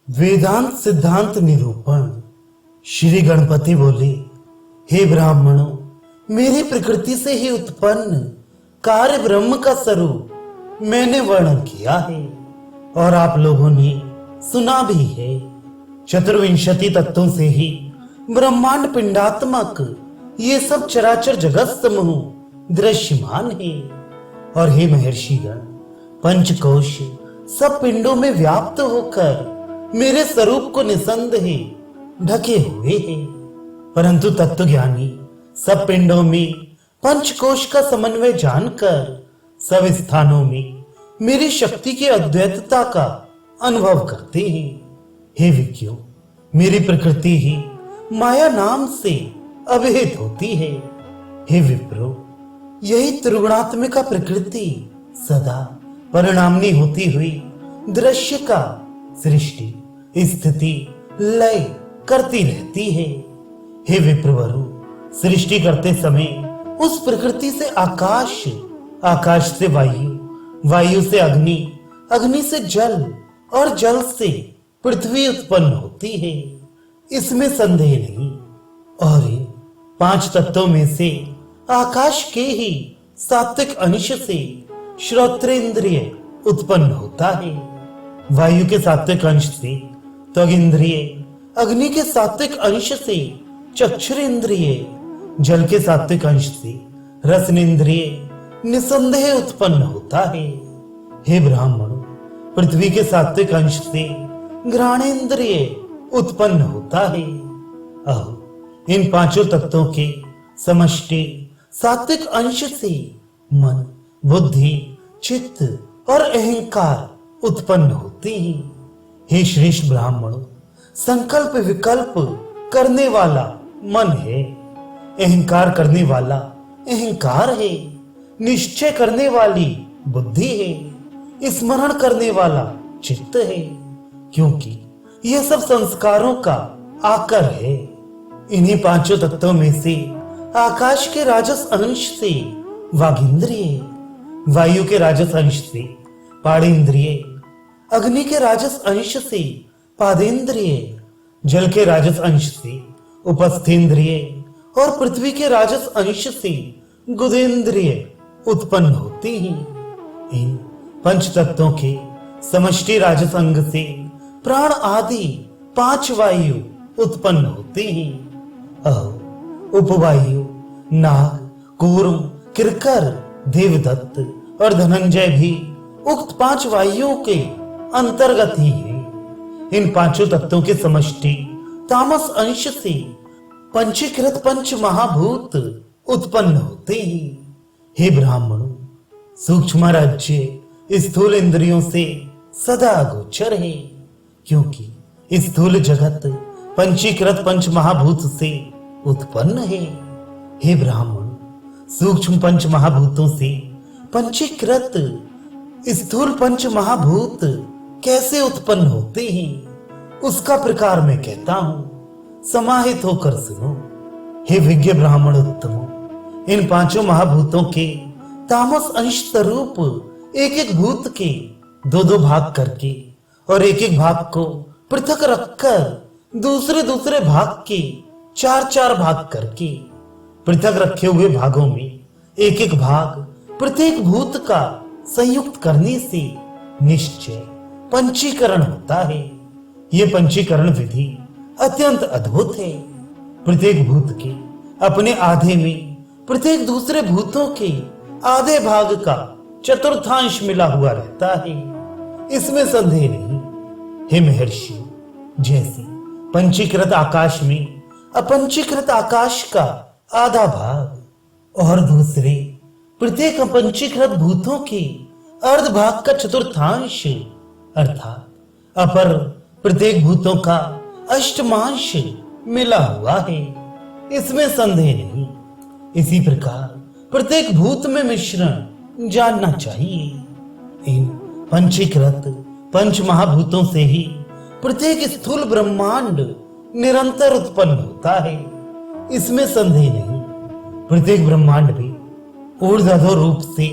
वेदांत सिद्धांत निरूपण। श्री गणपति बोले, हे ब्राह्मणों, मेरी प्रकृति से ही उत्पन्न कार्य ब्रह्म का स्वरूप मैंने वर्णन किया है और आप लोगों ने सुना भी है। चतुर्विंशति तत्वों से ही ब्रह्मांड पिंडात्मक ये सब चराचर जगत समूह दृश्यमान है। और हे महर्षिगण, पंचकोश सब पिंडों में व्याप्त होकर मेरे स्वरूप को निसंदेह ढके हुए हैं। परंतु तत्वज्ञानी सब पिंडों में पंचकोश का समन्वय जानकर सब स्थानों में मेरी शक्ति की अद्वैतता का अनुभव करते हैं। हे विज्ञों, मेरी प्रकृति ही माया नाम से अभिहित होती है। हे विप्रो, यही त्रिगुणात्मिका प्रकृति सदा परिणामनी होती हुई दृश्य का सृष्टि स्थिति लय करती रहती है। हे विप्रवरु, सृष्टि करते समय उस प्रकृति से आकाश, आकाश से वायु, वायु से अग्नि, अग्नि से जल और जल से पृथ्वी उत्पन्न होती है, इसमें संदेह नहीं। और इन पांच तत्वों में से आकाश के ही सात्विक अंश से श्रोत्रेंद्रिय उत्पन्न होता है, वायु के सात्विक अंश से त्वग इंद्रिय, अग्नि के सात्विक अंश से चक्षुरेंद्रिय, जल के सात्विक अंश से रसनेन्द्रिय निसंदेह उत्पन्न होता है। हे ब्राह्मणों, पृथ्वी के सात्विक अंश से घ्राणेन्द्रिय उत्पन्न होता है। अहो, इन पांचों तत्वों के समष्टि सात्विक अंश से मन, बुद्धि, चित्त और अहंकार उत्पन्न होते हैं। हे श्रेष्ठ ब्राह्मणों, संकल्प विकल्प करने वाला मन है, अहंकार करने वाला अहंकार है, निश्चय करने वाली बुद्धि है, स्मरण करने वाला चित्त है, क्योंकि यह सब संस्कारों का आकर है। इन्हीं पांचों तत्वों में से आकाश के राजस अंश से वागिंद्रिय, वायु के राजस अंश से पाणेन्द्रिय, अग्नि के राजस अंश से पादेन्द्रिय, जल के राजस अंश से उपस्थेन्द्रिय और पृथ्वी के राजस अंश से गुदेन्द्रिय उत्पन्न होती हैं। इन पंच तत्वों के समष्टि राजस अंग से प्राण आदि पांच वायु उत्पन्न होते हैं। अहो, उपवायु नाग, कूर्म, किरकर, देवदत्त और धनंजय भी उक्त पांच वायुओं के अंतर्गत ही है। इन पांचों तत्वों के समष्टि तामस अंश से पंचीकृत पंच महाभूत उत्पन्न होते हैं। हे ब्राह्मणों, सूक्ष्म राज्य स्थूल इंद्रियों से सदा अगोचर है, क्योंकि स्थूल जगत पंचीकृत पंच महाभूत से उत्पन्न है। हे ब्राह्मण, सूक्ष्म पंच महाभूतों से पंचीकृत स्थूल पंच महाभूत कैसे उत्पन्न होते हैं, उसका प्रकार मैं कहता हूं, समाहित होकर सुनो। हे विज्ञ ब्राह्मण उत्तमों, इन पांचों महाभूतों के तामस अंश स्वरूप एक एक भूत के दो दो भाग करके और एक एक भाग को पृथक रखकर दूसरे दूसरे भाग के चार चार भाग करके पृथक रखे हुए भागों में एक एक भाग प्रत्येक भूत का संयुक्त करने से निश्चय पंचीकरण होता है। यह पंचीकरण विधि अत्यंत अद्भुत है। प्रत्येक भूत के अपने आधे में प्रत्येक दूसरे भूतों के आधे भाग का चतुर्थांश मिला हुआ रहता है, इसमें संदेह नहीं। हे महर्षि, जैसे पंचीकृत आकाश में अपंचीकृत आकाश का आधा भाग और दूसरे प्रत्येक अपंचीकृत भूतों के अर्ध भाग का चतुर्थांश अर्थात अपर प्रत्येक भूतों का अष्टमांश मिला हुआ है, इसमें संदेह नहीं। इसी प्रकार प्रत्येक भूत में मिश्रण जानना चाहिए। इन पंचीकृत पंच महाभूतों से ही प्रत्येक स्थूल ब्रह्मांड निरंतर उत्पन्न होता है, इसमें संदेह नहीं। प्रत्येक ब्रह्मांड भी ऊर्ध्वधो रूप से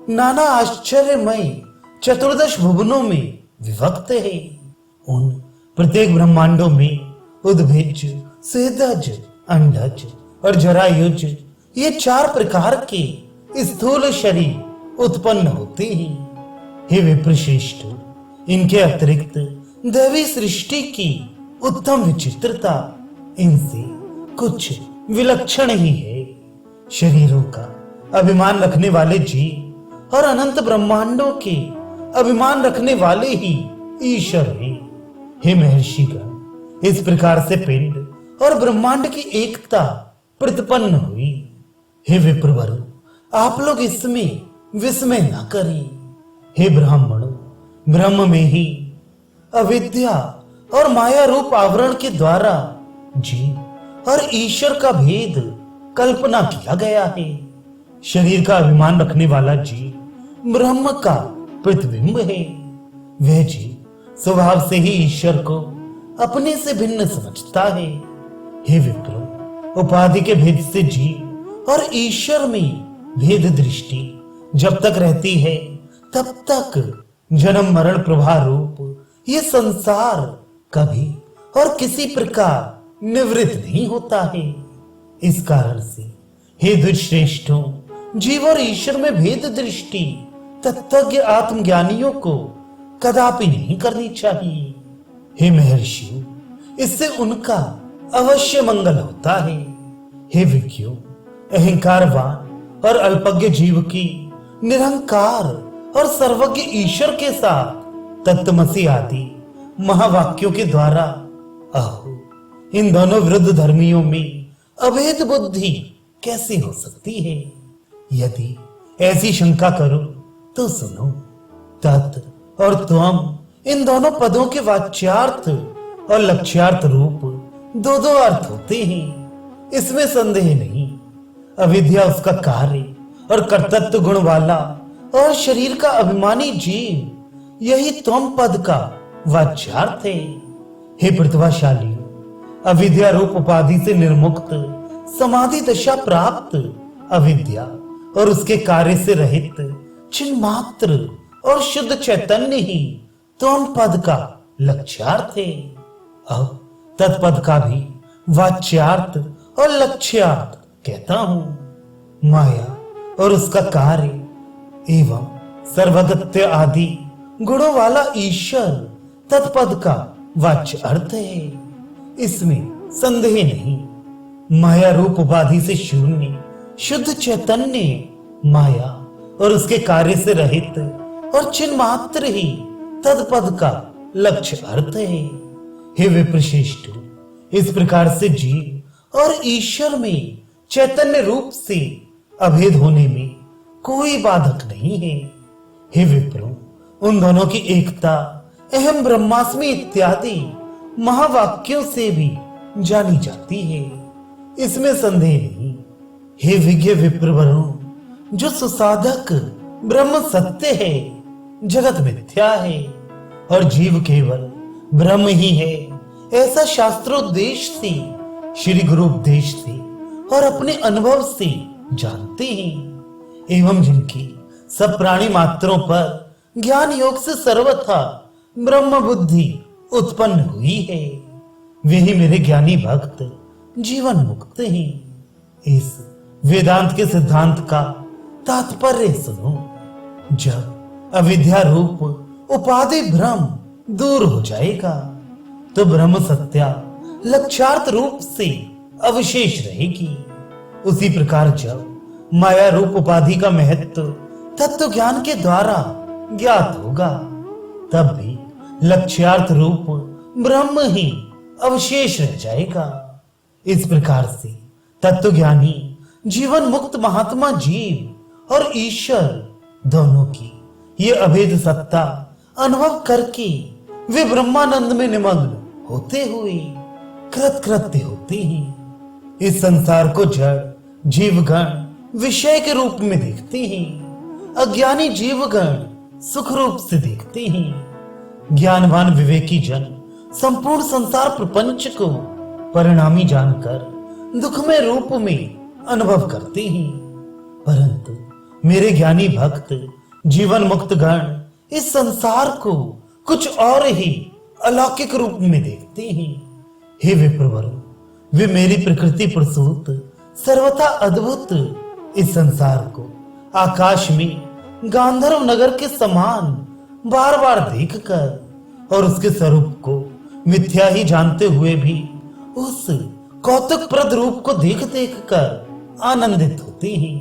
नाना आश्चर्यमय चतुर्दश भुवनों में विभक्त है। उन प्रत्येक ब्रह्मांडों में उद्भिज, स्वेदज, अंडज और जरायुज, ये 4 प्रकार के स्थूल शरीर उत्पन्न होते हैं। हे विप्रश्रेष्ठ, इनके अतिरिक्त दैवी सृष्टि की उत्तम विचित्रता इनसे कुछ विलक्षण ही है। शरीरों का अभिमान रखने वाले जीव और अनंत ब्रह्मांडों के अभिमान रखने वाले ही ईश्वर हैं। हे महर्षिगण, इस प्रकार से पिंड और ब्रह्मांड की एकता प्रतिपन्न हुई। हे विप्रवरों, आप लोग इसमें विस्मय न करें। हे ब्राह्मणों, ब्रह्म में ही अविद्या और माया रूप आवरण के द्वारा जीव और ईश्वर का भेद कल्पना किया गया है। शरीर का अभिमान रखने वाला जीव ब्रह्म का प्रतिबिंब है। वह जीव स्वभाव से ही ईश्वर को अपने से भिन्न समझता है। हे विप्रो, उपाधि के भेद से जीव और ईश्वर में भेद दृष्टि जब तक रहती है तब तक जन्म मरण प्रवाह रूप ये संसार कभी और किसी प्रकार निवृत्त नहीं होता है। इस कारण से हे द्विजश्रेष्ठों, जीव और ईश्वर में भेद दृष्टि तत्वज्ञ आत्मज्ञानियों को कदापि नहीं करनी चाहिए। हे महर्षियों, इससे उनका अवश्य मंगल होता है। हे विज्ञों, अहंकारवान और अल्पज्ञ जीव की निरंकार और सर्वज्ञ ईश्वर के साथ तत्त्वमसि आदि महावाक्यों के द्वारा अहो, इन दोनों विरुद्ध धर्मियों में अभेद बुद्धि कैसे हो सकती है? यदि ऐसी शंका करो तो सुनो। तत् और त्वम इन दोनों पदों के वाच्यार्थ और लक्ष्यार्थ रूप दो अर्थ होते हैं, इसमें संदेह नहीं। अविद्या उसका कार्य और कर्तृत्व गुण वाला और शरीर का अभिमानी जीव, यही त्वम पद का वाच्यार्थ है। हे प्रतिभाशाली, अविद्या रूप उपाधि से निर्मुक्त समाधि दशा प्राप्त अविद्या और उसके कार्य से रहित चिन्ह मात्र और शुद्ध चैतन्य ही त्वम पद का लक्ष्यार्थ है। अब तत्पद का भी वाच्यार्थ और लक्ष्यार्थ कहता हूं। माया और उसका कार्य एवं सर्वगत्य आदि गुणों वाला ईश्वर तत्पद का वाच्य अर्थ है, इसमें संदेह नहीं। माया रूप उपाधि से शून्य शुद्ध चैतन्य माया और उसके कार्य से रहित और चिन्ह मात्र ही तत्पद का लक्ष्य अर्थ है। हे विप्रश्रेष्ठ, इस प्रकार से जीव और ईश्वर में चैतन्य रूप से अभेद होने में कोई बाधक नहीं है। हे विप्रो, उन दोनों की एकता अहम ब्रह्मास्मि इत्यादि महावाक्यों से भी जानी जाती है, इसमें संदेह नहीं। हे विज्ञ विप्रवरों, जो सुसाधक ब्रह्म सत्य है, जगत मिथ्या है और जीव केवल ब्रह्म ही है, ऐसा शास्त्रोपदेश से, श्री गुरु उपदेश से और अपने अनुभव से जानते हैं। एवं जिनकी सब प्राणी मात्रों पर ज्ञान योग से सर्वथा ब्रह्म बुद्धि उत्पन्न हुई है, वे ही मेरे ज्ञानी भक्त जीवन मुक्त हैं। इस वेदांत के सिद्धांत का तात्पर्य सुनो। जब अविद्या रूप उपाधि भ्रम दूर हो जाएगा तो ब्रह्म सत्या लक्ष्यार्थ रूप से अवशेष रहेगी। उसी प्रकार जब माया रूप उपाधि का महत्व तत्व ज्ञान के द्वारा ज्ञात होगा, तब भी लक्ष्यार्थ रूप ब्रह्म ही अवशेष रह जाएगा। इस प्रकार से तत्वज्ञानी जीवन मुक्त महात्मा जीव और ईश्वर दोनों की ये अभेद सत्ता अनुभव करके वे ब्रह्मानंद में निमग्न होते हुए कृतकृत्य होते हैं। इस संसार को जड़ जीवगण विषय के रूप में देखते हैं, अज्ञानी जीवगण सुख रूप से देखते हैं। ज्ञानवान विवेकी जन संपूर्ण संसार प्रपंच को परिणामी जानकर दुखमय रूप में अनुभव करते हैं, परंतु मेरे ज्ञानी भक्त जीवन मुक्त गण इस संसार को कुछ और ही अलौकिक रूप में देखते हैं। हे विप्रवर, वे मेरी प्रकृति प्रसूत सर्वथा अद्भुत इस संसार को आकाश में गांधर्व नगर के समान बार बार देखकर और उसके स्वरूप को मिथ्या ही जानते हुए भी उस कौतुकप्रद रूप को देख देख कर आनंदित होते हैं।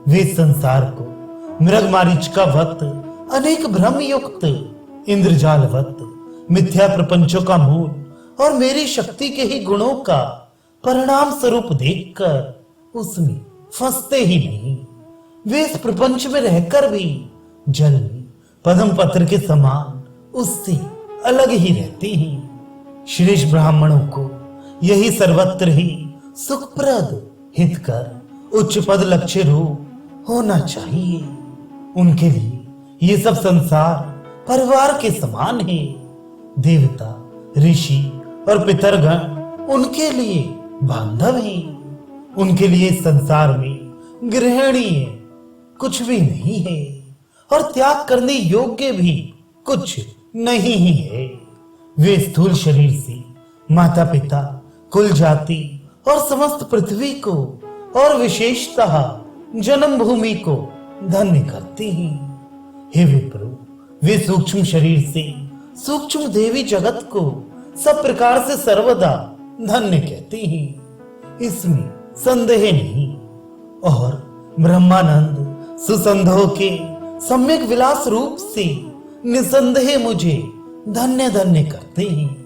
वे संसार को मृगमारीचिकावत अनेक भ्रम युक्त इंद्रजालवत मिथ्या प्रपंचों का मूल और मेरी शक्ति के ही गुणों का परिणाम स्वरूप देखकर उसमें फंसते ही नहीं। वे इस प्रपंच में रहकर भी जल में पद्म पत्र के समान उससे अलग ही रहते हैं। श्रेष्ठ ब्राह्मणों को यही सर्वत्र ही सुखप्रद हितकर उच्च पद लक्ष्य रूप होना चाहिए। उनके लिए ये सब संसार परिवार के समान है। देवता, ऋषि और पितरगण उनके लिए बांधव हैं। उनके लिए इस संसार में गृहणीय कुछ भी नहीं है और त्याग करने योग्य भी कुछ नहीं ही है। वे स्थूल शरीर से माता पिता, कुल जाति और समस्त पृथ्वी को और विशेषतः जन्मभूमि को धन्य करते हैं। हे विप्रो, वे सूक्ष्म शरीर से सूक्ष्म देवी जगत को सब प्रकार से सर्वदा धन्य कहते हैं, इसमें संदेह नहीं। और ब्रह्मानंद सुसंधों के सम्यक विलास रूप से निसंदेह मुझे धन्य धन्य करते हैं।